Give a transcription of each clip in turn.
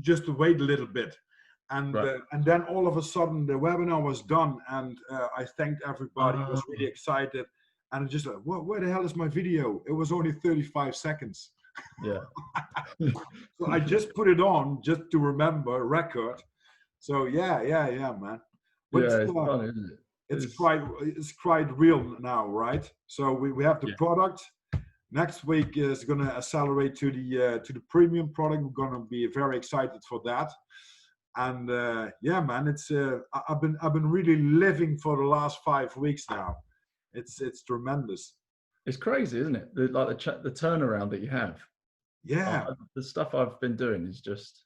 just to wait a little bit. And and then all of a sudden the webinar was done, and I thanked everybody. Was really excited, and just like, where the hell is my video? It was only 35 seconds. Yeah. So I just put it on just to remember record. So yeah, man. But yeah, it's funny, isn't it? It's quite real now, right? So we have the product. Next week is going to accelerate to the premium product. We're going to be very excited for that. And yeah, man, it's I've been really living for the last 5 weeks now. It's tremendous. It's crazy, isn't it? The turnaround that you have. Yeah. The stuff I've been doing is just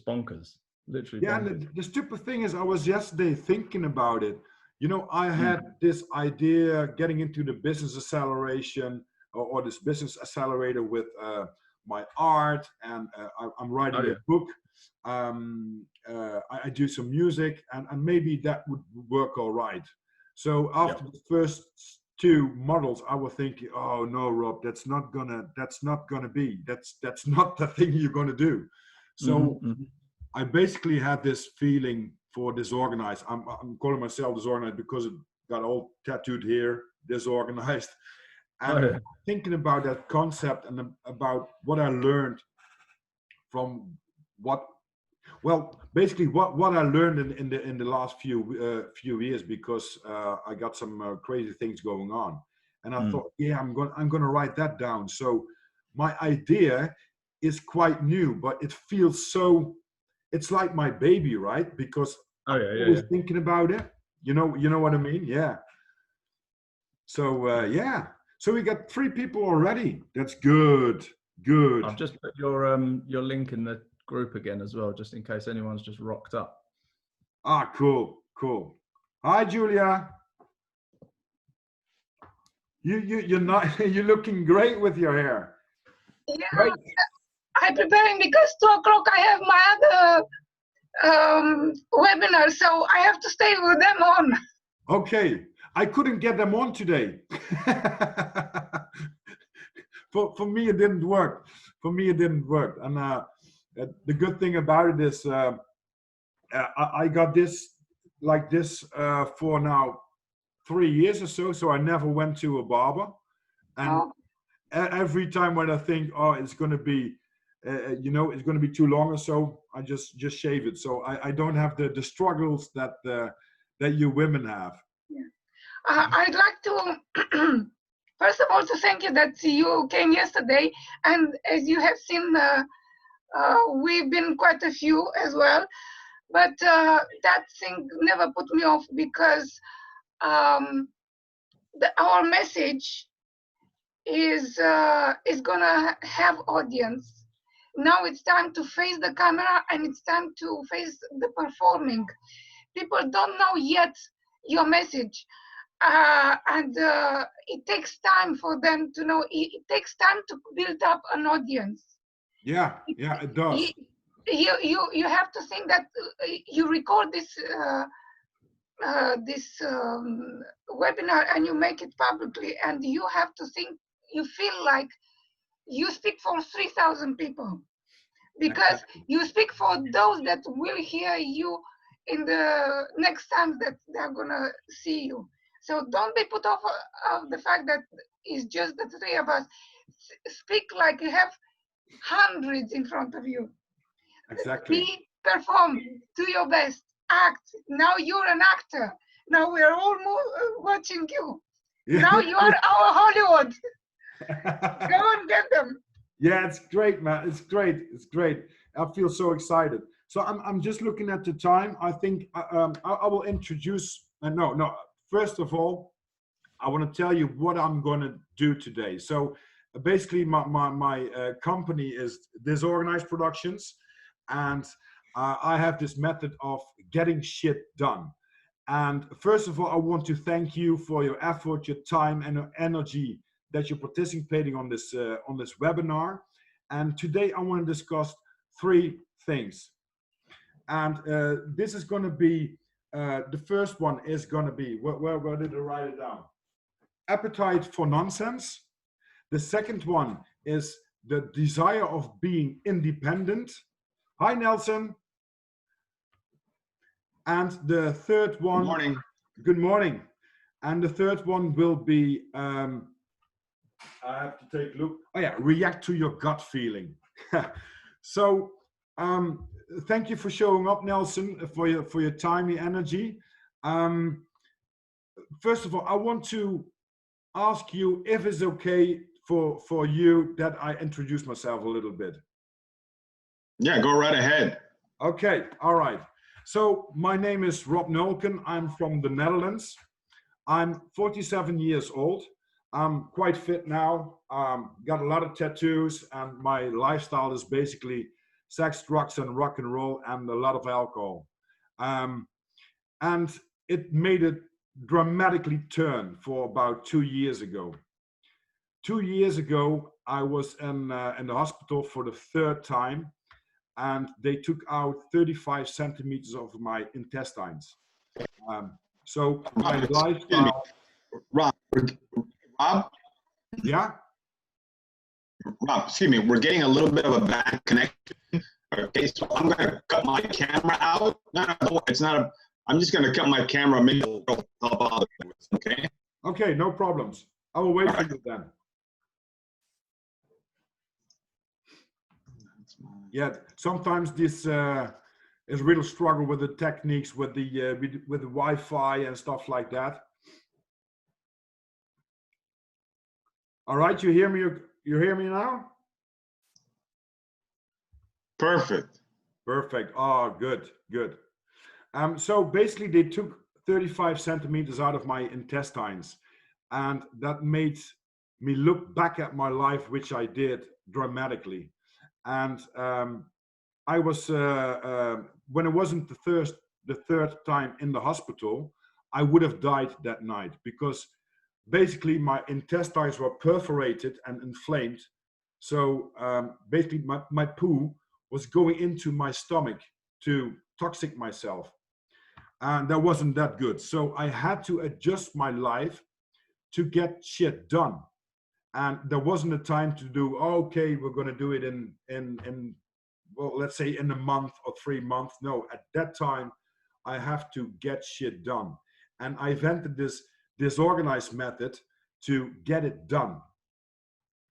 bonkers. Literally. Yeah, and the stupid thing is, I was yesterday thinking about it. You know, I had this idea getting into the business acceleration or this business accelerator with my art, and I'm writing a book. I do some music, and maybe that would work all right. So after the first 2 models, I was thinking, oh no, Rob, that's not gonna be. That's not the thing you're gonna do. So I basically had this feeling for Disorganized. I'm calling myself Disorganized because it got all tattooed here, Disorganized. And thinking about that concept and about what I learned from basically what I learned in the last few years, because I got some crazy things going on, and I thought, yeah, I'm gonna write that down. So my idea is quite new, but it feels so. It's like my baby, right? Because I'm always thinking about it. You know what I mean? Yeah. So yeah. So we got 3 people already. That's good. Good. I've just put your link in the group again as well, just in case anyone's just rocked up. Ah, cool. Hi, Julia. You're not. You're looking great with your hair. Yeah. Great. I'm preparing because 2 o'clock I have my other webinar, so I have to stay with them on. Okay, I couldn't get them on today. for me, it didn't work. And the good thing about it is I got this like this for now 3 years or so. So I never went to a barber, and every time when I think, oh, it's going to be it's going to be too long or so, I just shave it. So I don't have the struggles that you women have. Yeah. I'd like to first of all to thank you that you came yesterday, and as you have seen, we've been quite a few as well. But that thing never put me off, because our message is gonna have audience. Now it's time to face the camera, and it's time to face the performing. People don't know yet your message, and it takes time for them to know. It takes time to build up an audience. Yeah, it does. You have to think that you record this webinar and you make it publicly, and you have to think. You feel like you speak for 3,000 people, because you speak for those that will hear you in the next time that they're gonna see you. So don't be put off of the fact that it's just the 3 of us. Speak like you have hundreds in front of you. Exactly. Perform, do your best, act. Now you're an actor. Now we're all watching you. Yeah. Now you are our Hollywood. Go and get them. Yeah, it's great, man. It's great. I feel so excited. So I'm just looking at the time. I think I will introduce. No. First of all, I want to tell you what I'm going to do today. So basically, my company is Disorganized Productions, and I have this method of getting shit done. And first of all, I want to thank you for your effort, your time, and energy that you're participating on this webinar. And today I want to discuss 3 things. And this is going to be the first one is going to be where did I write it down? Appetite for nonsense. The second one is the desire of being independent. Hi, Nelson. And the third one. Good morning. Good morning. And the third one will be, I have to take a look. Oh yeah, react to your gut feeling. So thank you for showing up, Nelson, for your time, your energy. First of all, I want to ask you if it's okay for you that I introduce myself a little bit. Yeah, go right ahead. Okay, all right. So my name is Rob Nolken. I'm from the Netherlands. I'm 47 years old. I'm quite fit now. Got a lot of tattoos, and my lifestyle is basically sex, drugs, and rock and roll, and a lot of alcohol. And it made a dramatically turn for about 2 years ago. 2 years ago, I was in the hospital for the third time, and they took out 35 centimeters of my intestines. So my lifestyle. Rob, Yeah. Rob, excuse me. We're getting a little bit of a bad connection. Okay, so I'm going to cut my camera out. No, it's not a. I'm just going to cut my camera. Maybe it'll help out. Okay. Okay, no problems. I will wait for you then. Yeah, sometimes this is a real struggle with the techniques, with the Wi-Fi and stuff like that. All right, you hear me? You hear me now? Perfect. Perfect. Oh, good, good. So basically, they took 35 centimeters out of my intestines, and that made me look back at my life, which I did dramatically. And I was when it wasn't the third time in the hospital, I would have died that night, because basically my intestines were perforated and inflamed. So basically my poo was going into my stomach to toxic myself, and that wasn't that good. So I had to adjust my life to get shit done. And there wasn't a time to do, okay, we're going to do it in well, let's say in a month or 3 months. No, at that time, I have to get shit done. And I invented this disorganized method to get it done.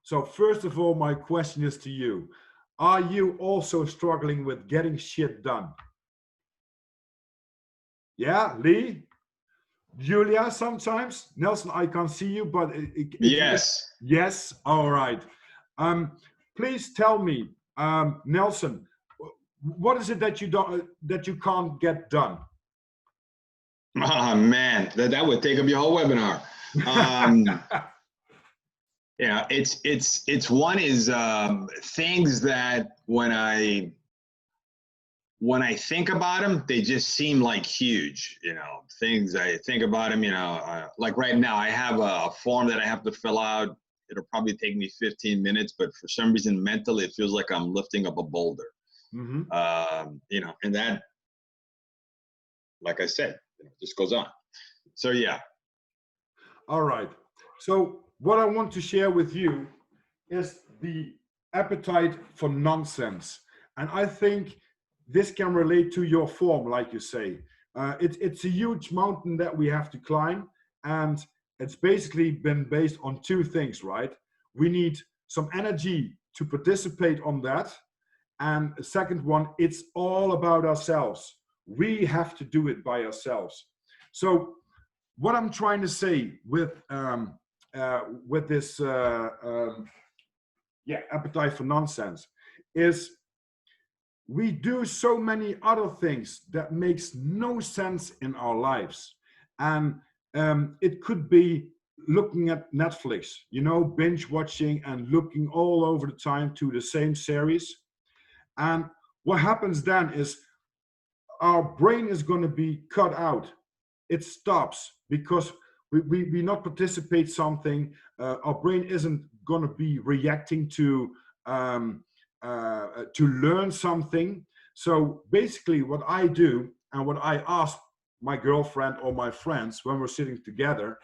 So first of all, my question is to you. Are you also struggling with getting shit done? Yeah, Lee? Julia, sometimes? Nelson, I can't see you, but Yes. Yes, all right. Please tell me, Nelson, what is it that you can't get done? Oh man, that would take up your whole webinar. Yeah, it's one is things that when I think about them, they just seem like huge, things I think about them, like right now I have a form that I have to fill out. It'll probably take me 15 minutes, but for some reason mentally it feels like I'm lifting up a boulder. Mm-hmm. And that, like I said, just goes on. So yeah. All right. So what I want to share with you is the appetite for nonsense. And I think this can relate to your form, like you say. It's a huge mountain that we have to climb. And it's basically been based on two things, right? We need some energy to participate on that. And the second one, it's all about ourselves. We have to do it by ourselves. So what I'm trying to say with this appetite for nonsense is we do so many other things that makes no sense in our lives. And it could be looking at Netflix, binge watching and looking all over the time to the same series. And what happens then is our brain is going to be cut out. It stops because we not participate something. Our brain isn't going to be reacting to learn something. So basically what I do and what I ask my girlfriend or my friends when we're sitting together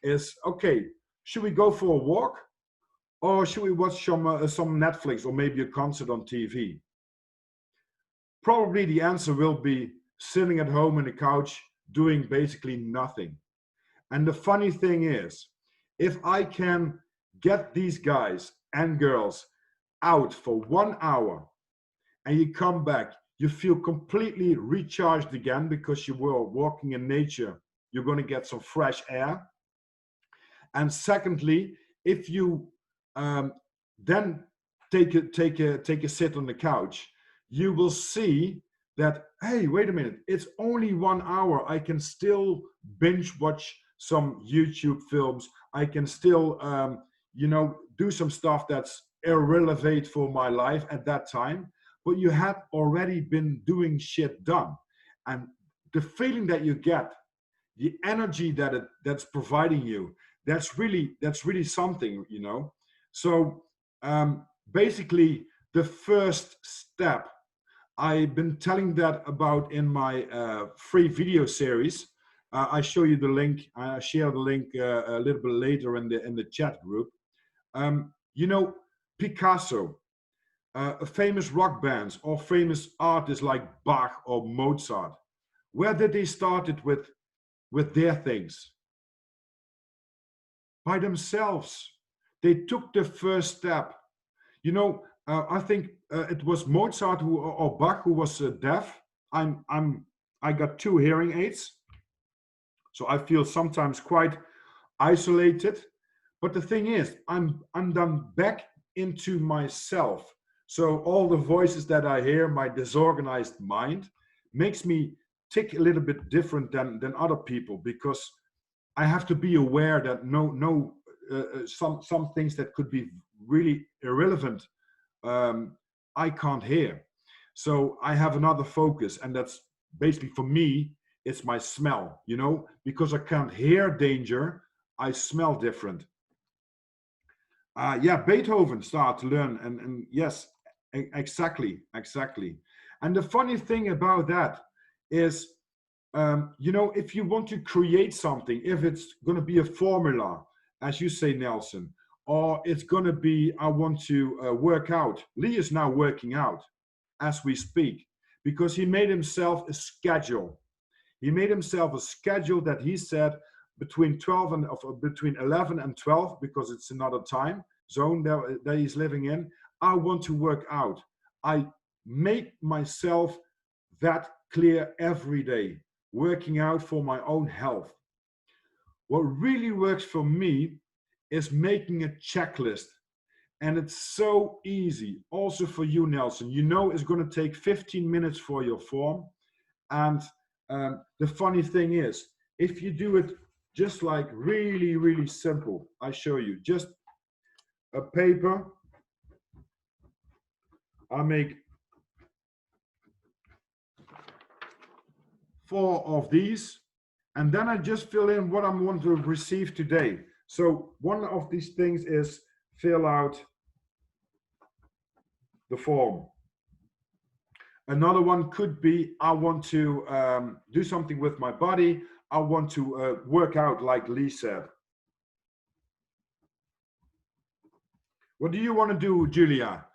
is, okay, should we go for a walk, or should we watch some Netflix or maybe a concert on TV? probably the answer will be sitting at home on the couch doing basically nothing. And the funny thing is, if I can get these guys and girls out for 1 hour and you come back, you feel completely recharged again because you were walking in nature, you're going to get some fresh air. And secondly, if you then take a sit on the couch, you will see that, hey, wait a minute, it's only 1 hour. I can still binge watch some YouTube films. I can still, do some stuff that's irrelevant for my life at that time. But you had already been doing shit done. And the feeling that you get, the energy that's providing you, that's really something, So basically, the first step, I've been telling that about in my free video series. I show you the link. I share the link a little bit later in the chat group. Picasso, famous rock bands or famous artists like Bach or Mozart. Where did they start it with their things? By themselves. They took the first step. I think it was Mozart or Bach who was deaf. I got 2 hearing aids, so I feel sometimes quite isolated. But the thing is, I'm done back into myself. So all the voices that I hear, my disorganized mind, makes me tick a little bit different than other people, because I have to be aware that some things that could be really irrelevant, I can't hear. So I have another focus, and that's basically, for me, it's my smell, because I can't hear danger, I smell different. Beethoven started to learn, and yes, exactly. And the funny thing about that is, if you want to create something, if it's going to be a formula, as you say, Nelson, or it's going to be, I want to work out. Lee is now working out as we speak, because he made himself a schedule. He made himself a schedule that he said between 11 and 12, because it's another time zone that he's living in. I want to work out. I make myself that clear every day, working out for my own health. What really works for me is making a checklist. And it's so easy. Also for you, Nelson, it's going to take 15 minutes for your form. And the funny thing is, if you do it just like really, really simple, I show you, just a paper. I make 4 of these, and then I just fill in what I want to receive today. So one of these things is fill out the form. Another one could be, I want to do something with my body. I want to work out, like Lee said. What do you want to do, Julia?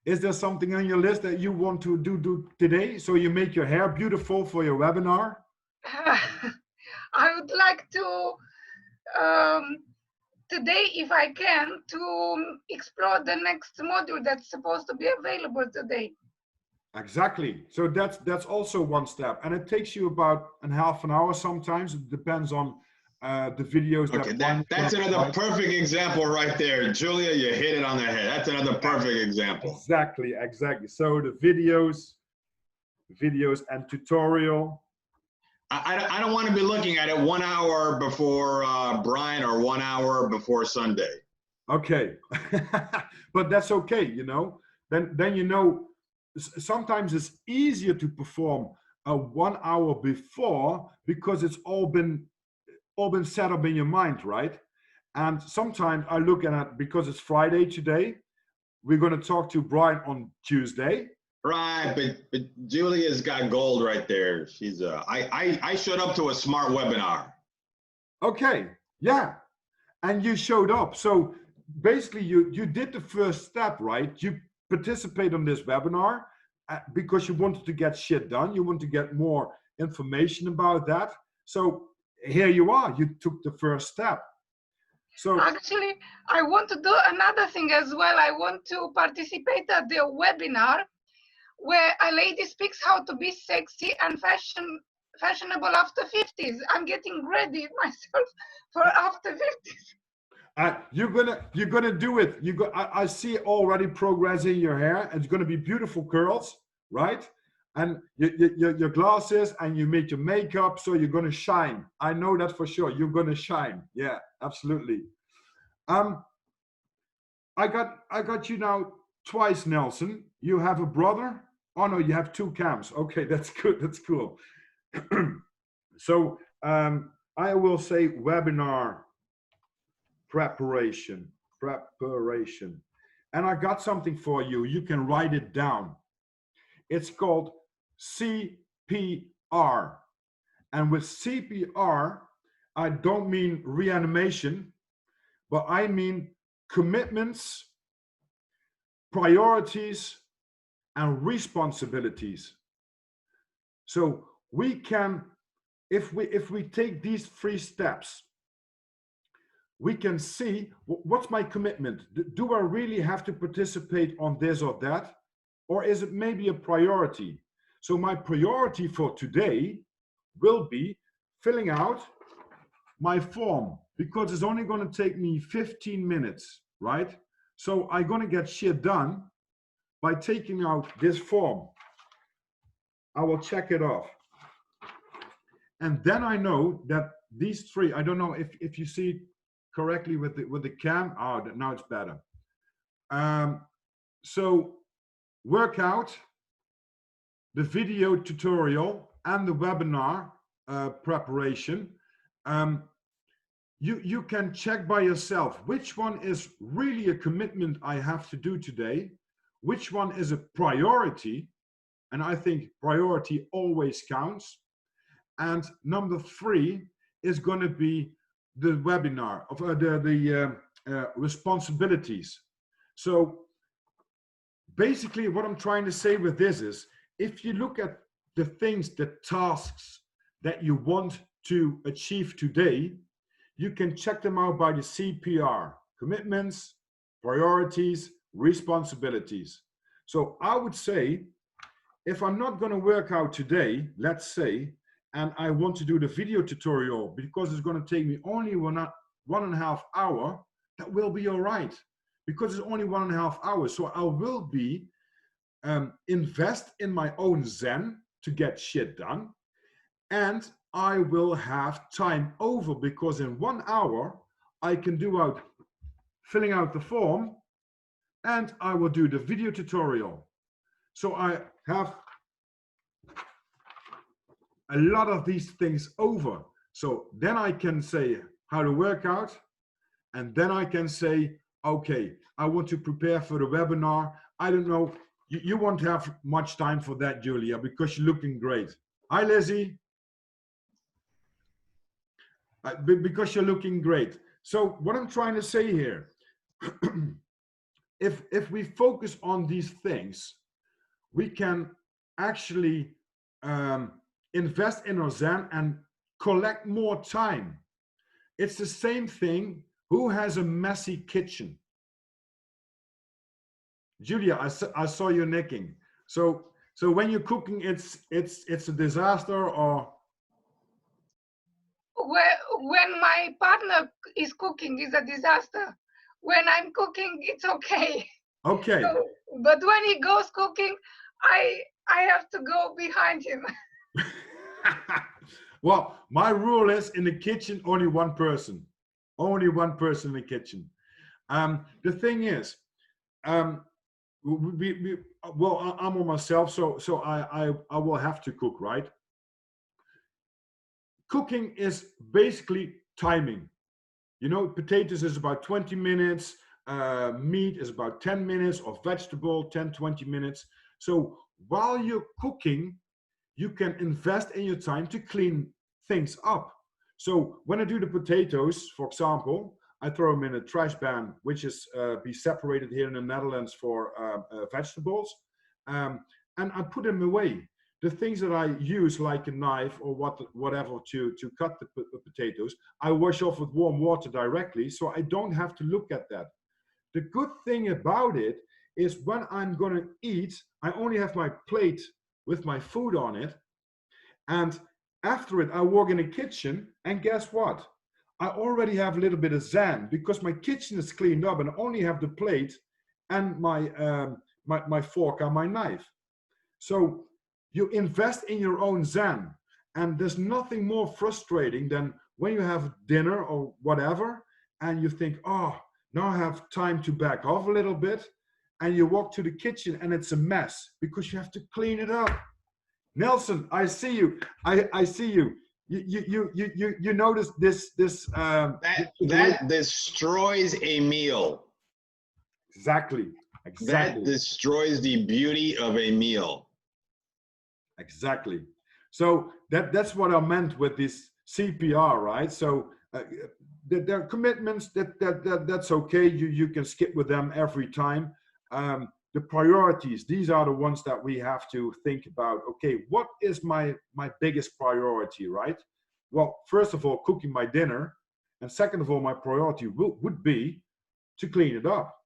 Is there something on your list that you want to do today, so you make your hair beautiful for your webinar? I would like to, today, if I can, to explore the next module that's supposed to be available today. Exactly. So that's also one step, and it takes you about half an hour sometimes. It depends on the videos. Okay, that's another perfect example right there. Julia, you hit it on the head. That's another perfect example. Exactly. So the videos and tutorial. I don't want to be looking at it 1 hour before Brian or 1 hour before Sunday. Okay, but that's okay. Then sometimes it's easier to perform 1 hour before, because it's all been set up in your mind, right? And sometimes I look at it, because it's Friday today, we're going to talk to Brian on Tuesday. Right, but Julia's got gold right there. She's I showed up to a smart webinar. Okay, yeah, and you showed up. So basically, you did the first step, right? You participate on this webinar, because you wanted to get shit done. You want to get more information about that. So here you are. You took the first step. So actually, I want to do another thing as well. I want to participate at the webinar where a lady speaks how to be sexy and fashionable after 50s. I'm getting ready myself for after 50s. You're gonna do it. I see already progress in your hair. It's gonna be beautiful curls, right? And your glasses, and you make your makeup, so you're gonna shine. I know that for sure. You're gonna shine. Yeah, absolutely. I got you now twice, Nelson. You have a brother. Oh no, you have two cams. Okay, that's good. That's cool. So I will say webinar preparation, and I got something for you. You can write it down. It's called CPR, and with CPR, I don't mean reanimation, but I mean commitments, priorities, and responsibilities. So we can, if we take these 3 steps, we can see what's my commitment. Do I really have to participate on this or that? Or is it maybe a priority? So my priority for today will be filling out my form, because it's only going to take me 15 minutes, right? So I'm going to get shit done by taking out this form. I will check it off. And then I know that these 3, I don't know if you see it correctly with the cam. Oh, now it's better. So workout, the video tutorial, and the webinar preparation. You can check by yourself which one is really a commitment I have to do today, which one is a priority, and I think priority always counts. And number 3 is going to be the webinar of the responsibilities. So basically what I'm trying to say with this is, if you look at the things, the tasks that you want to achieve today, you can check them out by the CPR: commitments, priorities, responsibilities. So I would say, if I'm not going to work out today, let's say, and I want to do the video tutorial because it's going to take me only 1.5 hours, that will be all right, because it's only 1.5 hours. So I will be invest in my own Zen to get shit done, and I will have time over, because in 1 hour I can do filling out the form, and I will do the video tutorial. So I have a lot of these things over. So then I can say how to work out, and then I can say, okay, I want to prepare for the webinar. I don't know, you won't have much time for that, Julia, because you're looking great. Hi, Lizzie. Because you're looking great. So what I'm trying to say here, if we focus on these things, we can actually invest in our Zen and collect more time. It's the same thing. Who has a messy kitchen? Julia, I saw you nicking. So when you're cooking, it's a disaster, or When my partner is cooking, it's a disaster. When I'm cooking, it's okay. okay. So, but when he goes cooking, I have to go behind him. Well, my rule is, in the kitchen, only one person in the kitchen. The thing is, well, I'm on myself, so I will have to cook, right? Cooking is basically timing. You know, potatoes is about 20 minutes, meat is about 10 minutes, or vegetable 10-20 minutes. So while you're cooking, you can invest in your time to clean things up. So when I do the potatoes, for example, I throw them in a trash bin, which is be separated here in the Netherlands for vegetables. and I put them away. The things that I use, like a knife or whatever to cut the potatoes, I wash off with warm water directly, so I don't have to look at that. The good thing about it is when I'm going to eat, I only have my plate with my food on it. And after it, I walk in the kitchen, and guess what? I already have a little bit of zen because my kitchen is cleaned up and I only have the plate and my fork and my knife. So you invest in your own zen. And there's nothing more frustrating than when you have dinner or whatever, and you think, oh, now I have time to back off a little bit. And you walk to the kitchen and it's a mess because you have to clean it up. Nelson, I see you. I see you. You notice this that destroys a meal. Exactly. That destroys the beauty of a meal. Exactly. So that's what I meant with this CPR, right? So there are commitments that's okay. You can skip with them every time. The priorities, these are the ones that we have to think about. Okay, what is my biggest priority, right? Well, first of all, cooking my dinner. And second of all, my priority would be to clean it up.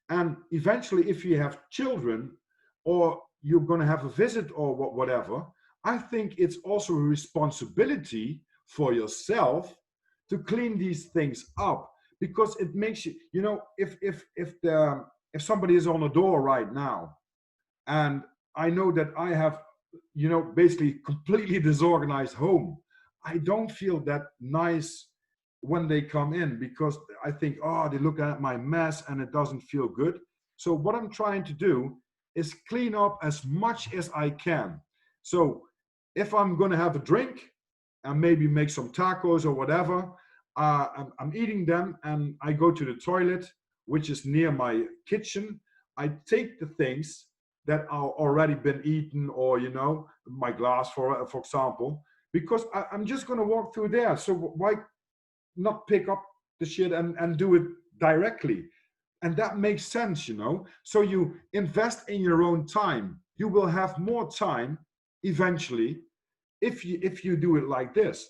And eventually, if you have children or you're going to have a visit or whatever, I think it's also a responsibility for yourself to clean these things up, because it makes you, you know, if somebody is on the door right now, and I know that I have, you know, basically completely disorganized home, I don't feel that nice when they come in, because I think, oh, they look at my mess and it doesn't feel good. So what I'm trying to do is clean up as much as I can. So if I'm going to have a drink and maybe make some tacos or whatever, I'm eating them and I go to the toilet, which is near my kitchen. I take the things that are already been eaten, or, you know, my glass, for example, because I'm just going to walk through there. So why not pick up the shit and do it directly? And that makes sense, you know. So you invest in your own time. You will have more time eventually if you do it like this.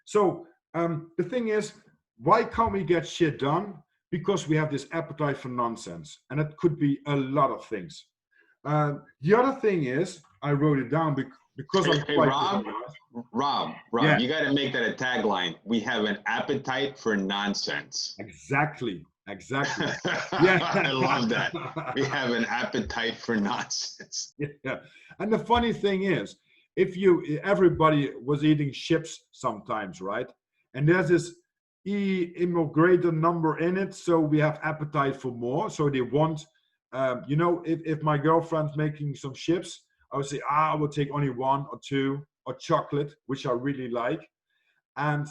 So the thing is, why can't we get shit done? Because we have this appetite for nonsense, and it could be a lot of things. The other thing is, I wrote it down because I'm quite Rob, yeah. You got to make that a tagline. We have an appetite for nonsense. Exactly. Yeah, I love that. We have an appetite for nonsense. Yeah, and the funny thing is, everybody was eating chips sometimes, right? And there's this immigrator number in it, so we have appetite for more. So they want, you know, if my girlfriend's making some chips, I would say, I will take only one or two, or chocolate, which I really like. And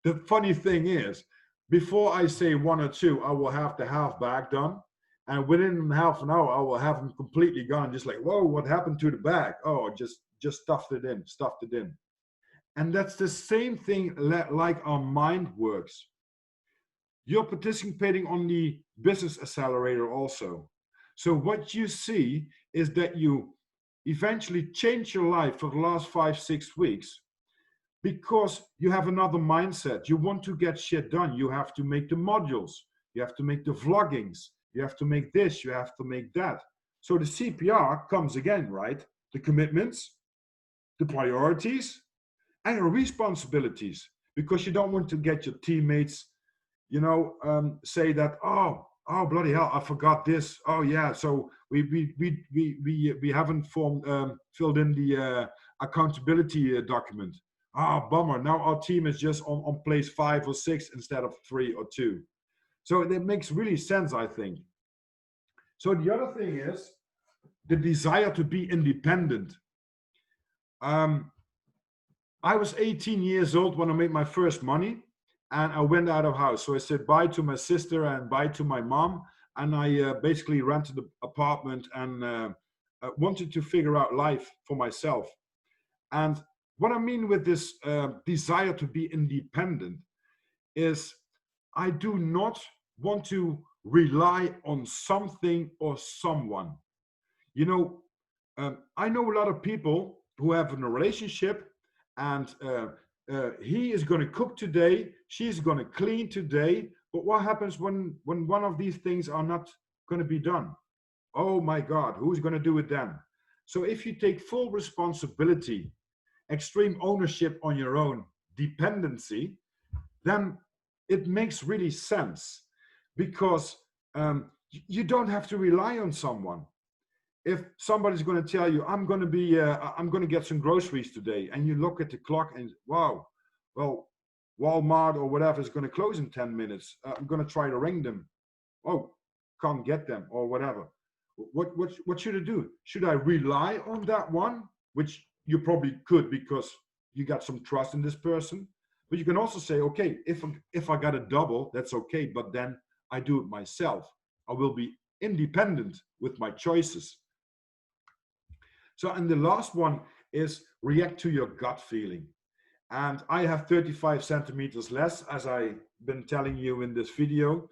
the funny thing is, before I say one or two, I will have the half bag done. And within half an hour, I will have them completely gone. Just like, whoa, what happened to the bag? Oh, just stuffed it in. And that's the same thing like our mind works. You're participating on the business accelerator also. So what you see is that you eventually change your life for the last 5-6 weeks, because you have another mindset. You want to get shit done. You have to make the modules. You have to make the vloggings. You have to make this. You have to make that. So the CPR comes again, right? The commitments, the priorities, and your responsibilities, because you don't want to get your teammates, you know, say that, oh bloody hell, I forgot this. Oh yeah, so we haven't filled in the accountability document. Bummer. Now our team is just on place 5 or 6 instead of 3 or 2. So it makes really sense, I think. So the other thing is the desire to be independent. I was 18 years old when I made my first money, and I went out of house. So I said bye to my sister and bye to my mom, and I basically rented an apartment and wanted to figure out life for myself. And what I mean with this desire to be independent is I do not want to rely on something or someone. You know, I know a lot of people who have in a relationship, and he is going to cook today, she's going to clean today. But what happens when one of these things are not going to be done? Oh my God, who's going to do it then? So if you take full responsibility, extreme ownership on your own dependency, then it makes really sense, because you don't have to rely on someone. If somebody's going to tell you, I'm going to get some groceries today, and you look at the clock and wow, well, Walmart or whatever is going to close in 10 minutes. I'm going to try to ring them. Oh, can't get them or whatever. What should I do? Should I rely on that one, which you probably could because you got some trust in this person? But you can also say, okay, if I got a double, that's okay, but then I do it myself. I will be independent with my choices. So, and the last one is react to your gut feeling. And I have 35 centimeters less, as I've been telling you in this video.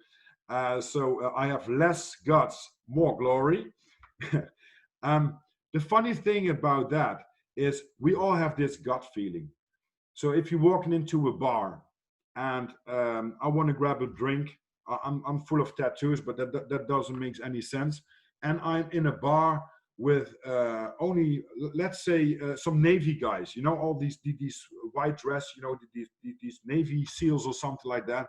So I have less guts, more glory. The funny thing about that is we all have this gut feeling. So if you're walking into a bar and I want to grab a drink, I'm full of tattoos, but that doesn't make any sense. And I'm in a bar with only, let's say, some Navy guys, you know, all these white dress, you know, these Navy SEALs or something like that.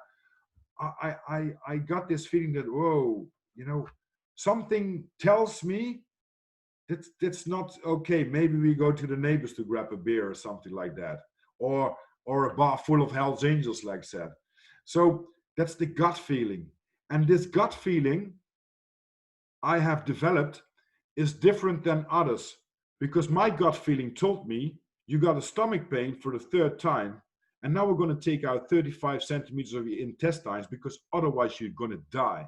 I got this feeling that, whoa, you know, something tells me that's not okay. Maybe we go to the neighbors to grab a beer or something like that, or a bar full of Hell's Angels, like said. So that's the gut feeling, and this gut feeling I have developed is different than others, because my gut feeling told me you got a stomach pain for the third time, and now we're going to take out 35 centimeters of your intestines, because otherwise you're going to die.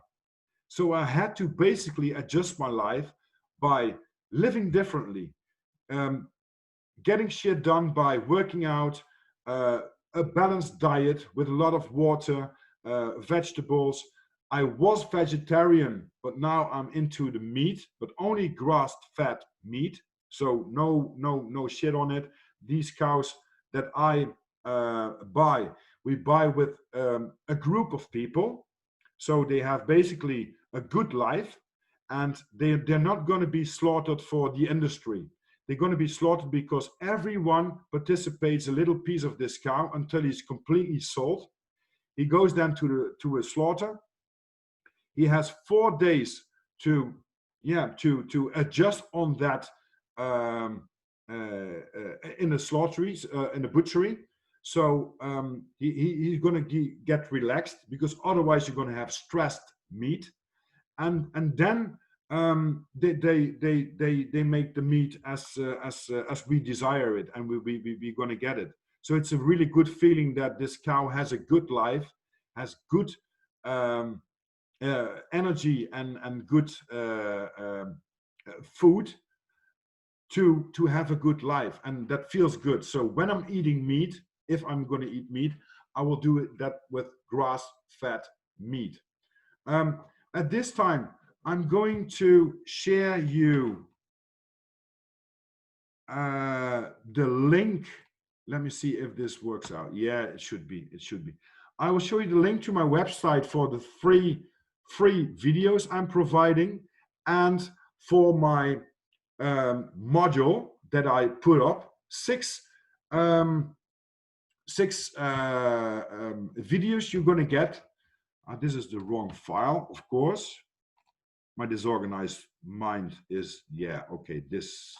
So I had to basically adjust my life by living differently, getting shit done by working out, a balanced diet with a lot of water, vegetables. I was vegetarian, but now I'm into the meat, but only grass-fed meat. So no shit on it. These cows that I buy, we buy with a group of people. So they have basically a good life, and they're not going to be slaughtered for the industry. They're going to be slaughtered because everyone participates a little piece of this cow until he's completely sold. He goes then to a slaughter. He has 4 days to adjust on that in the slaughteries, in the butchery. So he's going to get relaxed, because otherwise you're going to have stressed meat, and then they make the meat as we desire it, and we're going to get it. So it's a really good feeling that this cow has a good life, has good energy and good food to have a good life, and that feels good. So when I'm eating meat, if I'm going to eat meat, I will do that with grass-fed meat. At this time, I'm going to share you the link. Let me see if this works out. Yeah, it should be. It should be. I will show you the link to my website for the free videos I'm providing, and for my module that I put up, six videos you're going to get. This is the wrong file, of course. My disorganized mind is, yeah, okay, this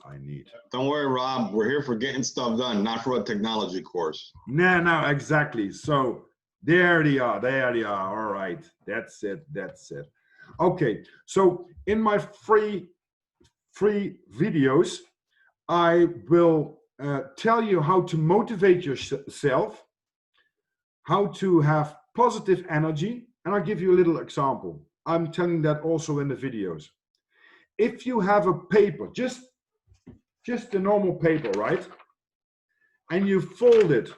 I need. Don't worry, Rob. We're here for getting stuff done, not for a technology course. No, exactly. So there they are. All right. That's it. Okay. So in my free videos, I will tell you how to motivate yourself, how to have positive energy, and I'll give you a little example. I'm telling that also in the videos. If you have a paper, just a normal paper, right? And you fold it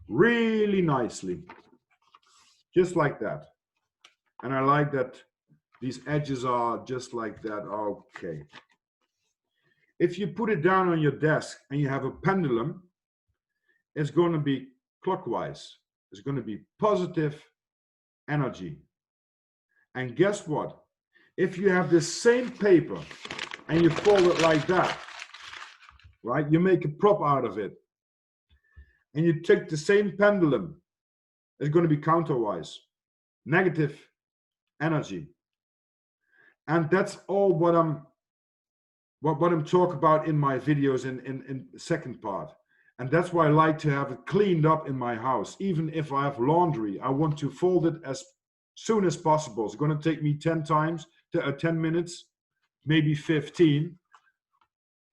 really nicely, just like that. And I like that these edges are just like that. Okay. If you put it down on your desk and you have a pendulum, it's going to be clockwise. It's going to be positive energy. And guess what? If you have the same paper and you fold it like that, right? You make a prop out of it. And you take the same pendulum, it's going to be counterwise, negative energy. And that's all what I'm talking about in my videos in the second part. And that's why I like to have it cleaned up in my house. Even if I have laundry, I want to fold it as soon as possible. It's going to take me 10 minutes, maybe 15.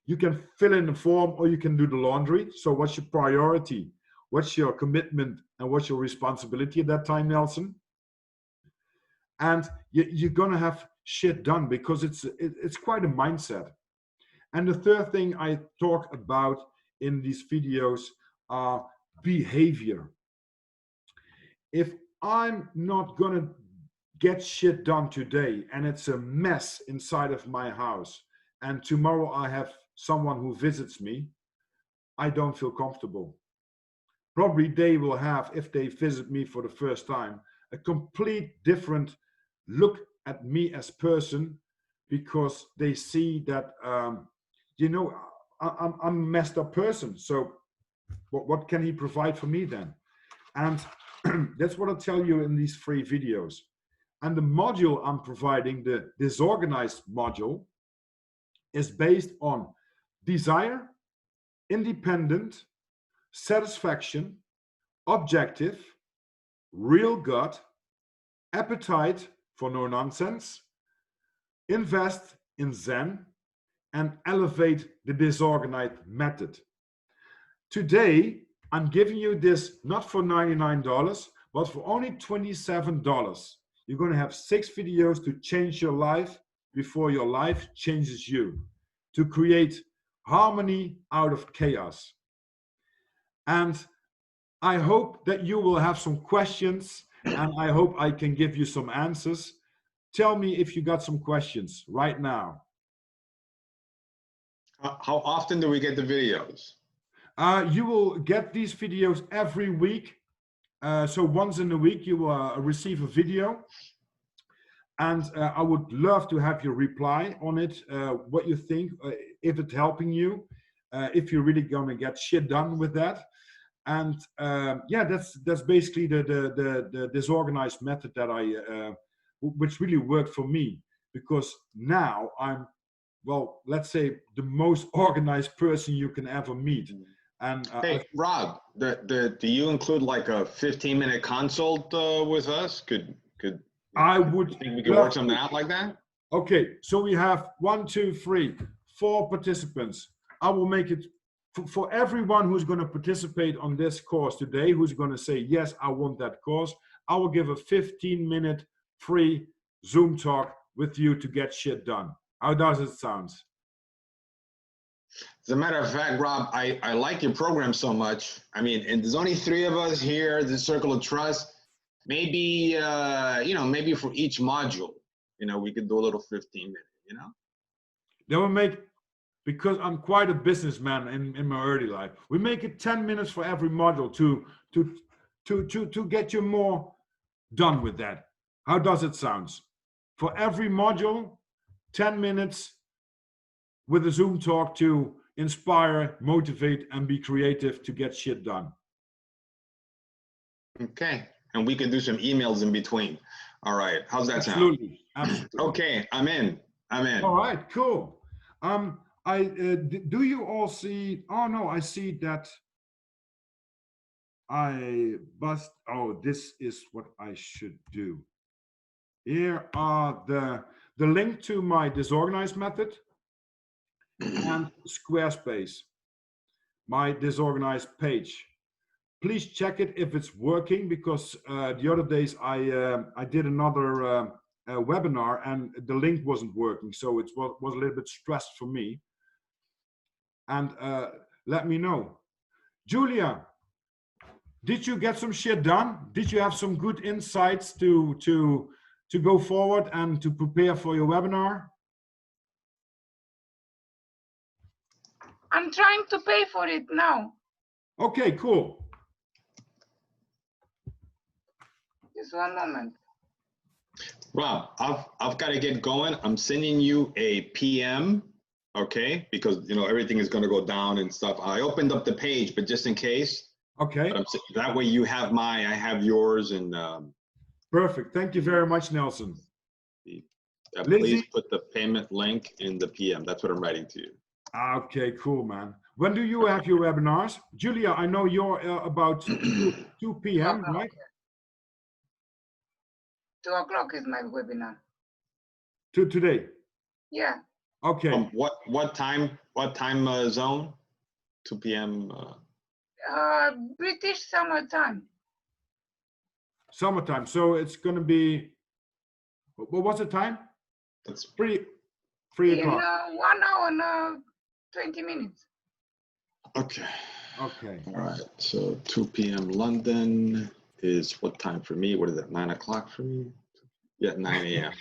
You can fill in the form or you can do the laundry. So what's your priority? What's your commitment and what's your responsibility at that time, Nelson? And you're going to have shit done because it's quite a mindset. And the third thing I talk about in these videos are behavior. If I'm not going to get shit done today and it's a mess inside of my house and tomorrow I have someone who visits me, I don't feel comfortable. Probably they will have, if they visit me for the first time, a complete different look at me as person because they see that, you know, I'm a messed up person. So what can he provide for me then? And that's what I'll tell you in these 3 videos. And the module I'm providing, the Disorganized module, is based on desire, independent, satisfaction, objective, real gut, appetite for no nonsense, invest in Zen, and elevate the disorganized method. Today, I'm giving you this not for $99, but for only $27. You're going to have 6 videos to change your life before your life changes you, to create harmony out of chaos. And I hope that you will have some questions and I hope I can give you some answers. Tell me if you got some questions right now. How often do we get the videos? You will get these videos every week. So once in a week, you will receive a video. And I would love to have your reply on it, what you think, if it's helping you, if you're really going to get shit done with that. And yeah, that's basically the disorganized method that which really worked for me, because now I'm, well, let's say the most organized person you can ever meet. And hey, Rob, do you include like a 15-minute consult with us? Could I would think we could work something out like that? Okay, so we have 1, 2, 3, 4 participants. I will make it for everyone who's going to participate on this course today, who's going to say, yes, I want that course. I will give a 15-minute free Zoom talk with you to get shit done. How does it sound? As a matter of fact, Rob, I like your program so much. I mean, and there's only 3 of us here, the Circle of Trust. Maybe, you know, maybe for each module, you know, we could do a little 15-minute, you know? Then we'll make, because I'm quite a businessman in my early life, we make it 10 minutes for every module to get you more done with that. How does it sound? For every module, 10 minutes with a Zoom talk to inspire, motivate, and be creative to get shit done. Okay. And we can do some emails in between. All right. How's that sound? Absolutely. Absolutely. Okay. I'm in. All right. Cool. Do you all see? Oh no, I see that. Oh, this is what I should do. Here are the link to my disorganized method and Squarespace, my disorganized page. Please check it if it's working, because the other days I did another webinar and the link wasn't working, so it was a little bit stressed for me. And let me know. Julia, did you get some shit done? Did you have some good insights to go forward and to prepare for your webinar? I'm trying to pay for it now. Okay, cool. Just one moment. Rob, I've got to get going. I'm sending you a PM, okay? Because everything is going to go down and stuff. I opened up the page, but just in case. Okay. But that way you have I have yours, and Perfect. Thank you very much, Nelson. please Lizzie? put the payment link in the PM. That's what I'm writing to you. Okay, cool, man. When do you have your webinars? Julia, I know you're about 2 p.m., right? 2 o'clock is my webinar. Today. Yeah. Okay. What time zone? 2 p.m. British summertime. Summertime. So it's going to be, what was the time? That's 3 In o'clock. 1 hour and 20 minutes. okay. Okay. All right. So 2 p.m. London is what time for me? What is it? 9 o'clock for me? Yeah, 9 a.m.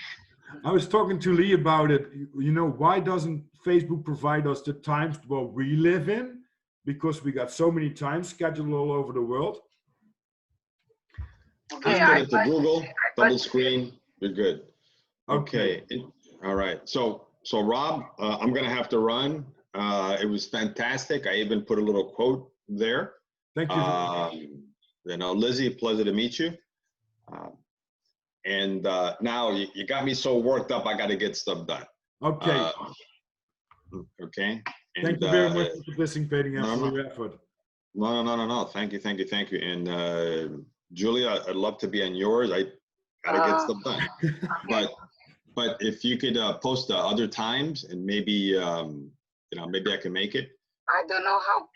I was talking to Lee about it. Why doesn't Facebook provide us the times where we live in? Because we got so many times scheduled all over the world. Okay, Just put it to Google, double screen, you're good. Okay. All right. So Rob, I'm gonna have to run. It was fantastic. I even put a little quote there. Thank you. Lizzie, pleasure to meet you. And now you got me so worked up. I got to get stuff done. Okay. Okay. And, Thank you very much for participating and for your effort. No. Thank you. And Julia, I'd love to be on yours. I gotta get stuff done. But if you could post the other times, and maybe maybe I can make it. I don't know how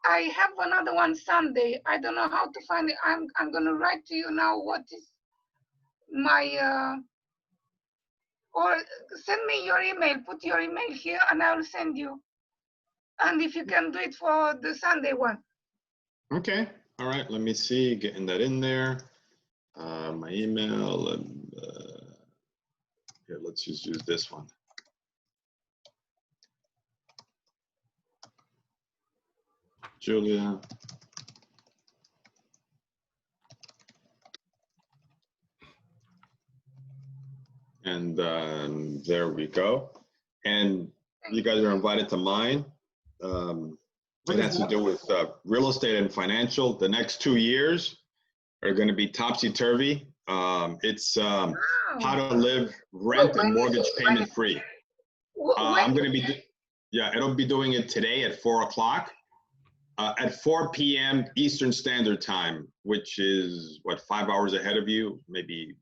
I have another one Sunday. I don't know how to find it. I'm gonna write to you now what is my or send me your email. Put your email here, and I will send you. And if you can do it for the Sunday one. Okay. All right. Let me see. Getting that in there. My email. And here, let's just use this one. Julia. And there we go. And you guys are invited to mine. It has to do with real estate and financial. The next 2 years are going to be topsy-turvy. It's how to live rent and mortgage payment free. I'm going to be, it'll be doing it today at 4 o'clock. At 4 p.m. Eastern Standard Time, which is what, 5 hours ahead of you, maybe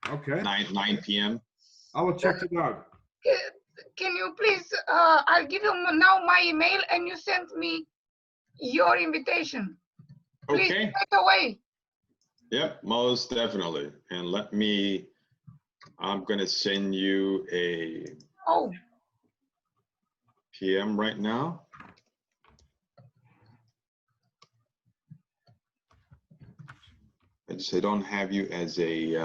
9 p.m. I will check it out. Can you please, I'll give you now my email and you send me your invitation. Please, Okay. right away. Yep, most definitely. And I'm going to send you a PM right now. I don't have you as a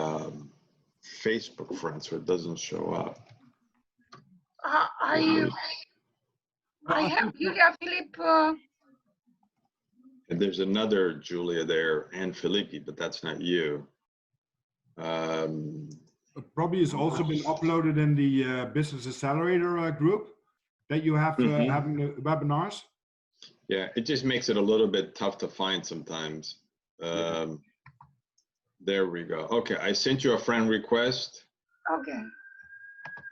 Facebook friend, so it doesn't show up. I have Julia Philippe. And there's another Julia there, and Filippi, but that's not you. It probably has also been uploaded in the Business Accelerator group that you have having the webinars. Yeah, it just makes it a little bit tough to find sometimes. There we go. Okay, I sent you a friend request. Okay.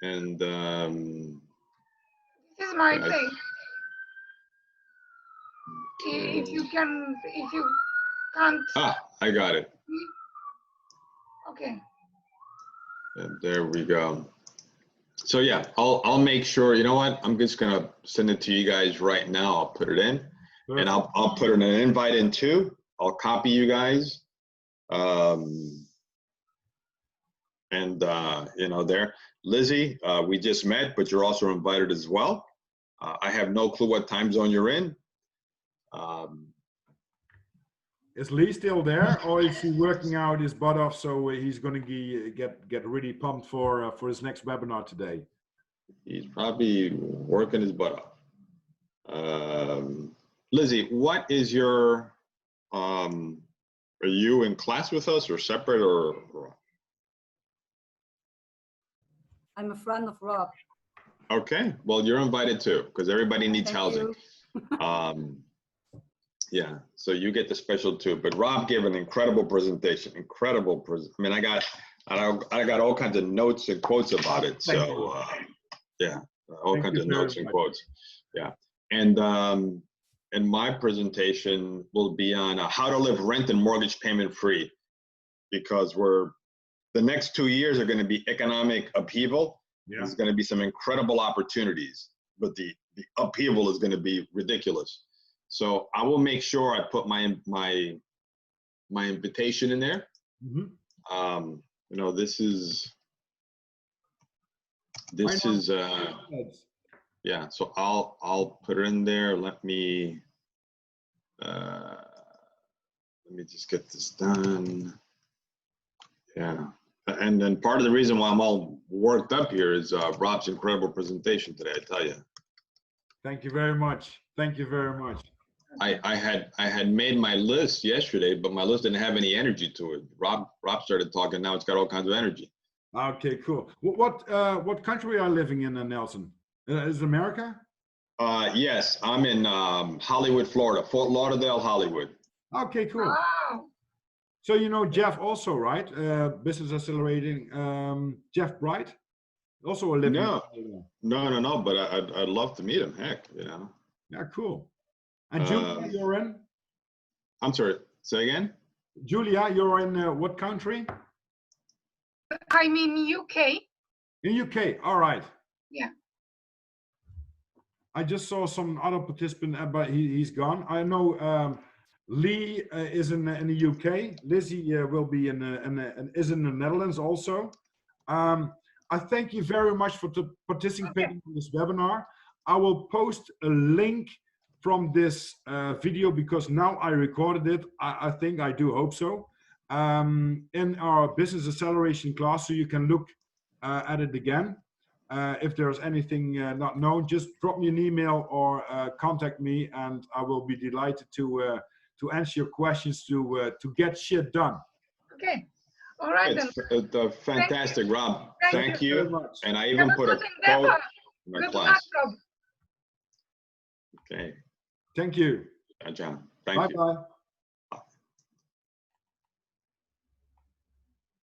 And this is my place. If you can't. I got it. Okay. And there we go. So yeah, I'll make sure. You know what? I'm just gonna send it to you guys right now. I'll put it in, and I'll put an invite in too. I'll copy you guys. There, Lizzie, we just met, but you're also invited as well. I have no clue what time zone you're in. Is Lee still there, or is he working out his butt off? So he's going to get really pumped for his next webinar today. He's probably working his butt off. Lizzie, what is your, are you in class with us or separate or? I'm a friend of Rob. Okay, well, you're invited too, because everybody needs Thank housing. Yeah, so you get the special too. But Rob gave an incredible presentation. I mean, I got all kinds of notes and quotes about it. So yeah, all kinds of notes and quotes. Yeah, and my presentation will be on how to live rent and mortgage payment free, because the next 2 years are going to be economic upheaval. Yeah. There's going to be some incredible opportunities, but the upheaval is going to be ridiculous. So I will make sure I put my invitation in there. Mm-hmm. You know, this is yeah. So I'll put it in there. Let me just get this done. Yeah. And then part of the reason why I'm all worked up here is Rob's incredible presentation today, I tell you. Thank you very much. Thank you very much. I had made my list yesterday, but my list didn't have any energy to it. Rob started talking. Now it's got all kinds of energy. Okay, cool. What country are you living in, Nelson? Is it America? Yes, I'm in Hollywood, Florida, Fort Lauderdale, Hollywood. Okay, cool. Wow. So you know Jeff also, right? Business Accelerating, Jeff Bright, also a living. No. But I'd love to meet him. Heck, you know. Yeah, cool. And Julia, you're in? I'm sorry. Say again. Julia, you're in what country? I'm in UK. In UK. All right. Yeah. I just saw some other participant, but he's gone. I know Lee is in the UK. Lizzie will be is in the Netherlands also. I thank you very much for participating in this webinar. I will post a link from this video because now I recorded it. I think, I do hope so, in our business acceleration class, so you can look at it again. If there's anything not known, just drop me an email or contact me, and I will be delighted to answer your questions to get shit done. Okay. All right. It's fantastic, Rob. Thank you. very much. And I even put a quote in my class. Luck, Rob. Okay. Thank you. John. Thank you. Bye-bye.